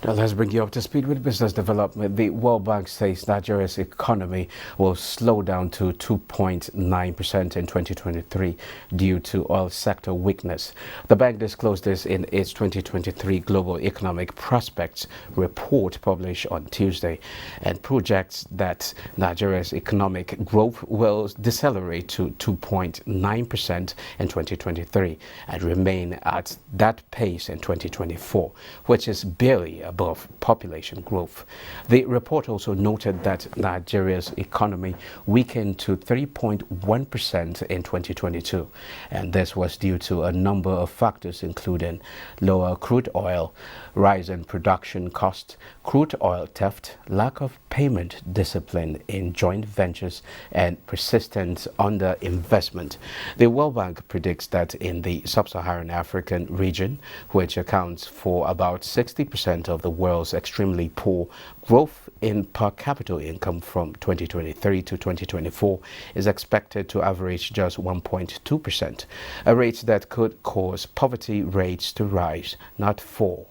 Now let's bring you up to speed with business development. The World Bank says Nigeria's economy will slow down to 2.9% in 2023 due to oil sector weakness. The bank disclosed this in its 2023 Global Economic Prospects report published on Tuesday and projects that Nigeria's economic growth will decelerate to 2.9% in 2023 and remain at that pace in 2024, which is barely above population growth. The report also noted that Nigeria's economy weakened to 3.1% in 2022, and this was due to a number of factors including lower crude oil, rise in production costs, crude oil theft, lack of payment discipline in joint ventures, and persistent underinvestment. The World Bank predicts that in the sub-Saharan African region, which accounts for about 60% of the world's extremely poor, growth in per capita income from 2023 to 2024 is expected to average just 1.2%, a rate that could cause poverty rates to rise, not fall.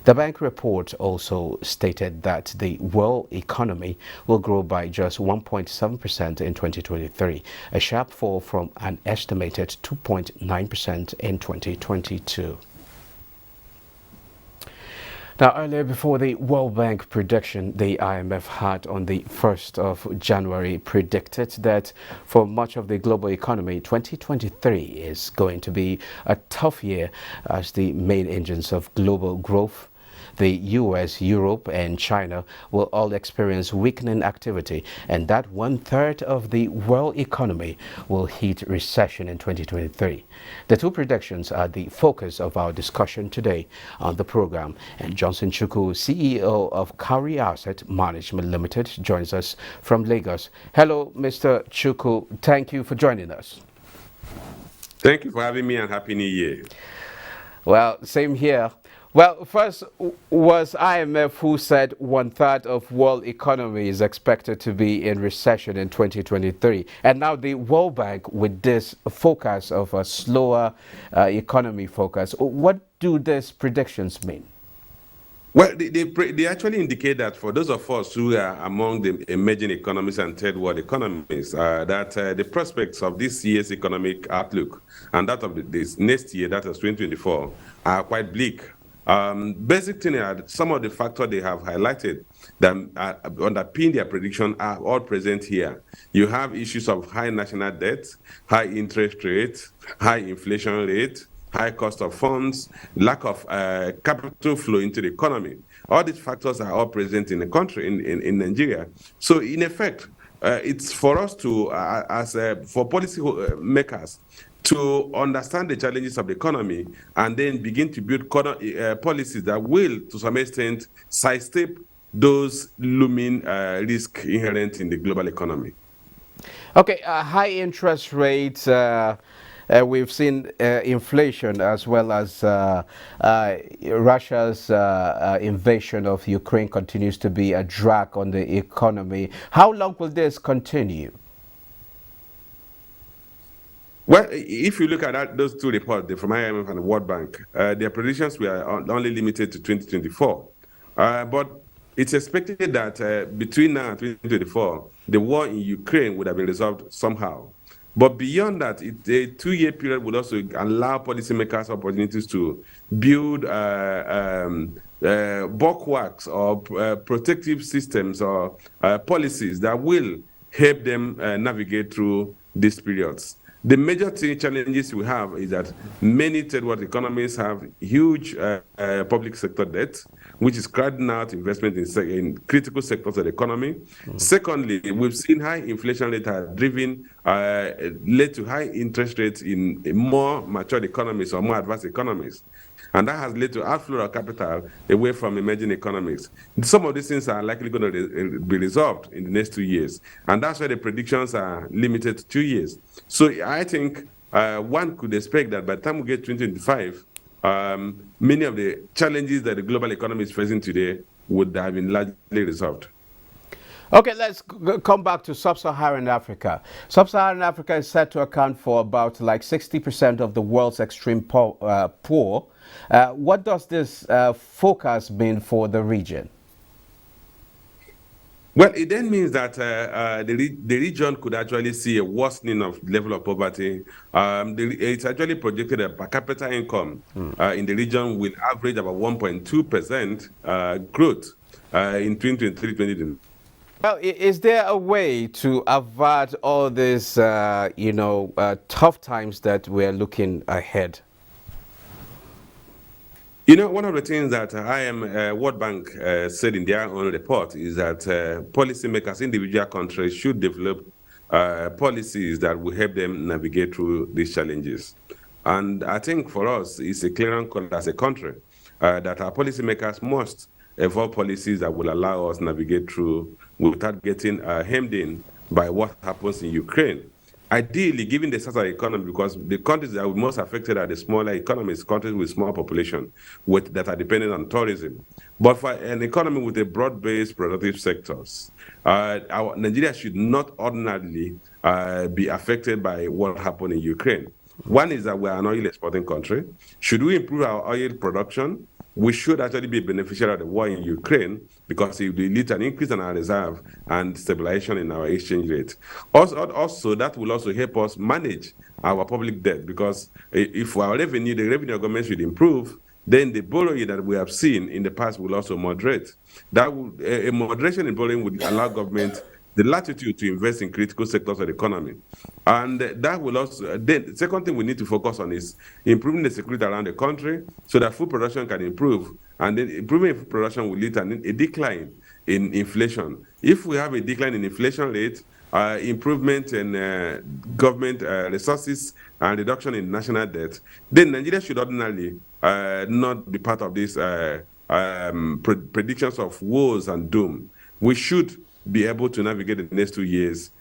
The bank report also stated that the world economy will grow by just 1.7% in 2023, a sharp fall from an estimated 2.9% in 2022. Now, earlier before the World Bank prediction, the IMF had on the 1st of January predicted that for much of the global economy, 2023 is going to be a tough year as the main engines of global growth, the US, Europe, and China will all experience weakening activity, and that 1/3 of the world economy will hit recession in 2023. The two predictions are the focus of our discussion today on the program, and Johnson Chukwu, CEO of Cowrie Asset Management Limited, joins us from Lagos. Hello, Mr. Chukwu. Thank you for joining us. Thank you for having me, and Happy New Year. Well, same here. Well, first was IMF who said 1/3 of world economy is expected to be in recession in 2023. And now the World Bank with this focus of a slower economy focus. What do these predictions mean? Well, they actually indicate that for those of us who are among the emerging economies and third world economies, that the prospects of this year's economic outlook and that of this next year, that is 2024, are quite bleak. Basic thing are some of the factors they have highlighted that underpin their prediction are all present here. You have issues of high national debt, high interest rates, high inflation rate, high cost of funds, lack of capital flow into the economy. All these factors are all present in the country, in Nigeria. So in effect, it's for us to, for policy makers, to understand the challenges of the economy and then begin to build policies that will, to some extent, sidestep those looming risks inherent in the global economy. Okay, high interest rates. We've seen inflation as well as Russia's invasion of Ukraine continues to be a drag on the economy. How long will this continue? Well, if you look at those two reports, from IMF and the World Bank, their predictions were only limited to 2024. But it's expected that between now and 2024, the war in Ukraine would have been resolved somehow. But beyond that, a 2-year period would also allow policymakers opportunities to build bulwarks or protective systems or policies that will help them navigate through these periods. The major challenges we have is that many third world economies have huge public sector debt, which is crowding out investment in critical sectors of the economy. Secondly, we've seen high inflation rate have led to high interest rates in more mature economies or more advanced economies. And that has led to outflow of capital away from emerging economies. Some of these things are likely going to be resolved in the next 2 years. And that's why the predictions are limited to 2 years. So I think one could expect that by the time we get 2025, many of the challenges that the global economy is facing today would have been largely resolved. Okay, let's come back to sub-Saharan Africa. Sub-Saharan Africa is set to account for about like 60% of the world's extreme poor. What does this focus mean for the region? Well, it then means that the region could actually see a worsening of level of poverty. It's actually projected a per capita income in the region will average about 1.2% growth in 2023-2024. Well, is there a way to avert all these, tough times that we're looking ahead? You know, one of the things that World Bank said in their own report is that policymakers, individual countries should develop policies that will help them navigate through these challenges. And I think for us, it's a clear call as a country that our policymakers must evolve policies that will allow us navigate through without getting hemmed in by what happens in Ukraine. Ideally, given the size of the economy, because the countries that are most affected are the smaller economies, countries with small population that are dependent on tourism. But for an economy with a broad-based productive sectors, Nigeria should not ordinarily be affected by what happened in Ukraine. One is that we are an oil exporting country. Should we improve our oil production, we should actually be a beneficiary of the war in Ukraine because it will lead to an increase in our reserve and stabilization in our exchange rate. Also, that will also help us manage our public debt because if our the revenue of government should improve, then the borrowing that we have seen in the past will also moderate. A moderation in borrowing would allow government the latitude to invest in critical sectors of the economy. And that will also, then the second thing we need to focus on is improving the security around the country so that food production can improve. And then improving food production will lead to a decline in inflation. If we have a decline in inflation rate, improvement in government resources and reduction in national debt, then Nigeria should ordinarily not be part of these predictions of woes and doom. We should be able to navigate the next 2 years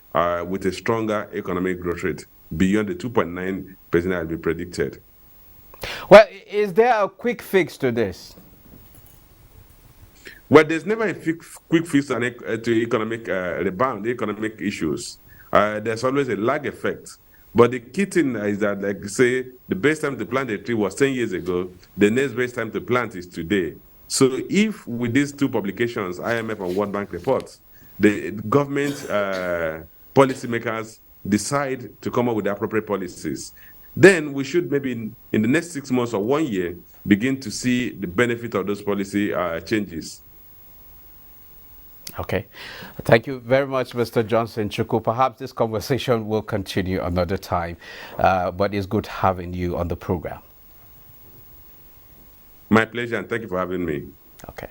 with a stronger economic growth rate beyond the 2.9% that has been predicted. Well, is there a quick fix to this? Well, there's never a quick fix to economic rebound, economic issues. There's always a lag effect. But the key thing is that, like say, the best time to plant a tree was 10 years ago. The next best time to plant is today. So if with these two publications, IMF and World Bank reports, the government policymakers decide to come up with the appropriate policies, then we should maybe in the next 6 months or 1 year begin to see the benefit of those policy changes. Okay. Thank you very much, Mr. Johnson Chukwu. Perhaps this conversation will continue another time, but it's good having you on the program. My pleasure, and thank you for having me. Okay.